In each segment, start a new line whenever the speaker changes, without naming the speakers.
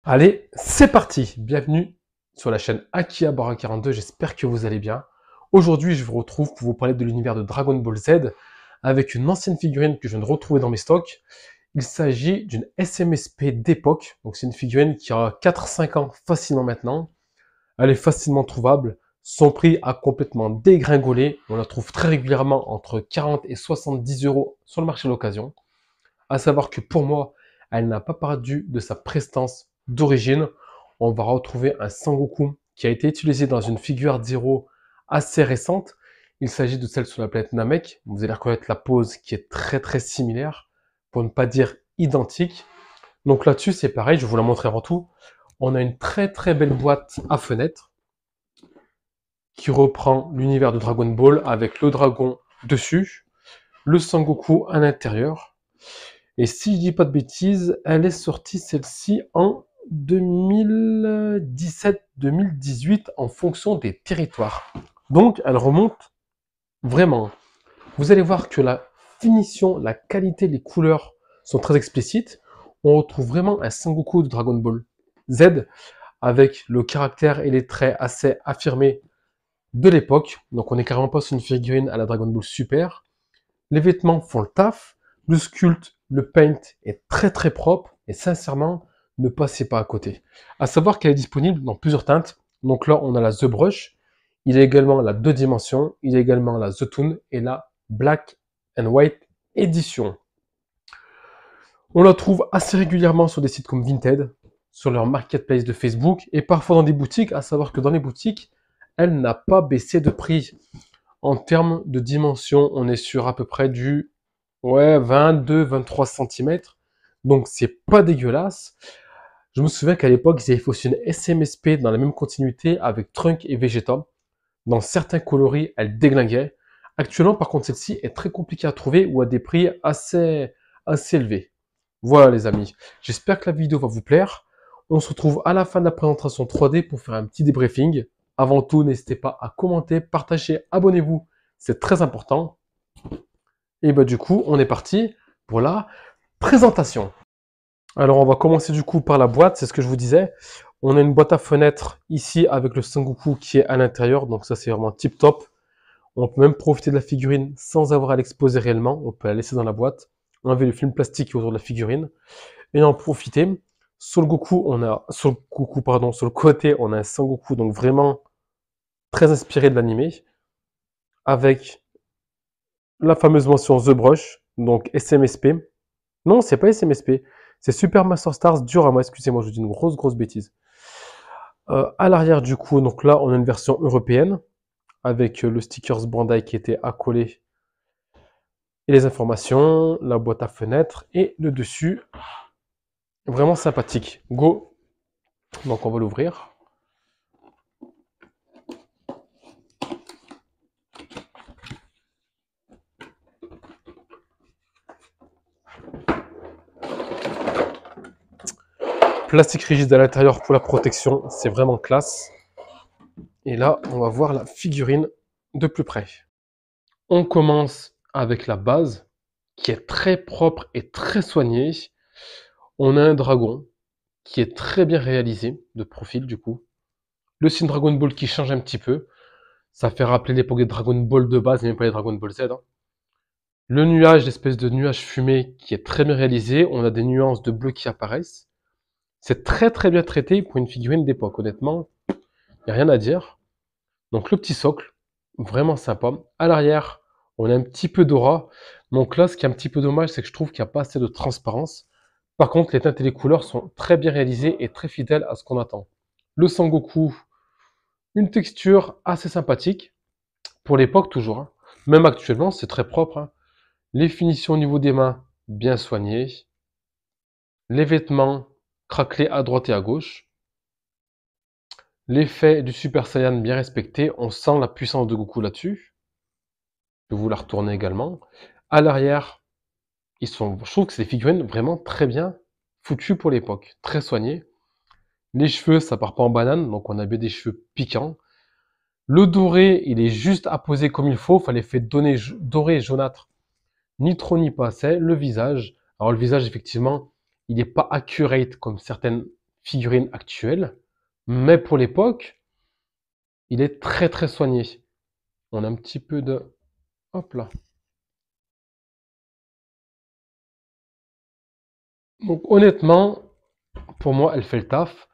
Allez, c'est parti. Bienvenue sur la chaîne Akihabara42, j'espère que vous allez bien. Aujourd'hui, je vous retrouve pour vous parler de l'univers de Dragon Ball Z avec une ancienne figurine que je viens de retrouver dans mes stocks. Il s'agit d'une SMSP d'époque, donc c'est une figurine qui a 4-5 ans facilement maintenant. Elle est facilement trouvable, son prix a complètement dégringolé, on la trouve très régulièrement entre 40 et 70 euros sur le marché d'occasion. À savoir que pour moi, elle n'a pas perdu de sa prestance d'origine. On va retrouver un Sangoku qui a été utilisé dans une figure Zero assez récente. Il s'agit de celle sur la planète Namek. Vous allez reconnaître la pose qui est très similaire, pour ne pas dire identique. Donc là-dessus, c'est pareil, je vais vous la montrer avant tout. On a une très belle boîte à fenêtre qui reprend l'univers de Dragon Ball avec le dragon dessus, le Sangoku à l'intérieur. Et si je dis pas de bêtises, elle est sortie celle-ci en 2017-2018 en fonction des territoires. Donc elle remonte vraiment. Vous allez voir que la finition, la qualité, les couleurs sont très explicites. On retrouve vraiment un Sangoku de Dragon Ball Z avec le caractère et les traits assez affirmés de l'époque. Donc on est carrément pas sur une figurine à la Dragon Ball Super. Les vêtements font le taf. Le sculpte, le paint est très propre et sincèrement, ne passez pas à côté. À savoir qu'elle est disponible dans plusieurs teintes. Donc là, on a la The Brush. Il y a également la 2 dimensions. Il y a également la The Toon et la Black and White Edition. On la trouve assez régulièrement sur des sites comme Vinted, sur leur marketplace de Facebook et parfois dans des boutiques. À savoir que dans les boutiques, elle n'a pas baissé de prix. En termes de dimension, on est sur à peu près du 22-23 cm. Donc c'est pas dégueulasse. Je me souviens qu'à l'époque, ils avaient fait aussi une SMSP dans la même continuité avec Trunk et Vegeta. Dans certains coloris, elle déglinguait. Actuellement, par contre, celle-ci est très compliquée à trouver ou à des prix assez élevés. Voilà les amis. J'espère que la vidéo va vous plaire. On se retrouve à la fin de la présentation 3D pour faire un petit débriefing. Avant tout, n'hésitez pas à commenter, partager, abonnez-vous. C'est très important. Et bah du coup, on est parti pour la présentation. Alors on va commencer du coup par la boîte, c'est ce que je vous disais. On a une boîte à fenêtre ici avec le Sangoku qui est à l'intérieur, donc ça c'est vraiment tip top. On peut même profiter de la figurine sans avoir à l'exposer réellement, on peut la laisser dans la boîte, enlever le film plastique autour de la figurine et en profiter. Sur le côté, on a un Sangoku donc vraiment très inspiré de l'animé avec la fameuse mention The Brush, donc SMSP. Non, c'est pas SMSP, c'est Super Master Stars Diorama, excusez-moi, je vous dis une grosse bêtise. À l'arrière du coup, donc là, on a une version européenne, avec le stickers Bandai qui était accolé, et les informations, la boîte à fenêtre, et le dessus, vraiment sympathique. Go! Donc on va l'ouvrir. Plastique rigide à l'intérieur pour la protection, c'est vraiment classe. Et là, on va voir la figurine de plus près. On commence avec la base, qui est très propre et très soignée. On a un dragon, qui est très bien réalisé, de profil du coup. Le signe Dragon Ball qui change un petit peu. Ça fait rappeler l'époque des Dragon Ball de base, et même pas les Dragon Ball Z. Hein. Le nuage, l'espèce de nuage fumé qui est très bien réalisé. On a des nuances de bleu qui apparaissent. C'est très bien traité pour une figurine d'époque, honnêtement. Il n'y a rien à dire. Donc le petit socle, vraiment sympa. À l'arrière, on a un petit peu d'aura. Donc là, ce qui est un petit peu dommage, c'est que je trouve qu'il n'y a pas assez de transparence. Par contre, les teintes et les couleurs sont très bien réalisées et très fidèles à ce qu'on attend. Le Sangoku, une texture assez sympathique. Pour l'époque, toujours. Hein. Même actuellement, c'est très propre. Hein. Les finitions au niveau des mains, bien soignées. Les vêtements, craquelés à droite et à gauche. L'effet du Super Saiyan bien respecté. On sent la puissance de Goku là-dessus. Je vais vous la retourner également. À l'arrière, je trouve que c'est des figurines vraiment très bien foutues pour l'époque. Très soignées. Les cheveux, ça part pas en banane, donc on a bien des cheveux piquants. Le doré, il est juste apposé comme il faut. Fallait faire doré jaunâtre. Ni trop ni pas assez. Le visage. Alors le visage, effectivement, il n'est pas accurate comme certaines figurine actuelle, mais pour l'époque, il est très très soigné. On a un petit peu de... Hop là. Donc honnêtement, pour moi, elle fait le taf.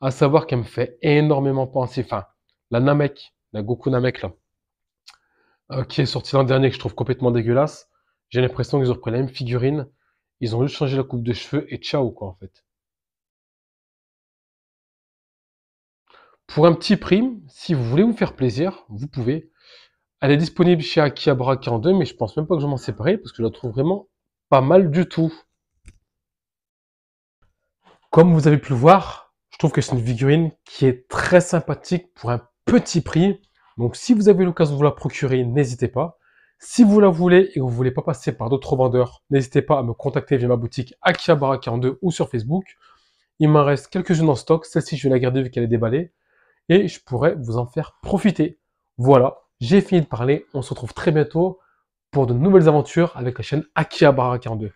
À savoir qu'elle me fait énormément penser. Enfin, la Namek, la Goku Namek là, qui est sortie l'an dernier, que je trouve complètement dégueulasse. J'ai l'impression qu'ils ont repris la même figurine. Ils ont juste changé la coupe de cheveux et ciao quoi en fait. Pour un petit prix, si vous voulez vous faire plaisir, vous pouvez. Elle est disponible chez Akihabara 42, mais je pense même pas que je vais m'en séparer parce que je la trouve vraiment pas mal du tout. Comme vous avez pu le voir, je trouve que c'est une figurine qui est très sympathique pour un petit prix. Donc si vous avez l'occasion de vous la procurer, n'hésitez pas. Si vous la voulez et que vous voulez pas passer par d'autres vendeurs, n'hésitez pas à me contacter via ma boutique Akihabara 42 ou sur Facebook. Il m'en reste quelques-unes en stock. Celle-ci, je vais la garder vu qu'elle est déballée. Et je pourrais vous en faire profiter. Voilà, j'ai fini de parler. On se retrouve très bientôt pour de nouvelles aventures avec la chaîne Akihabara 42.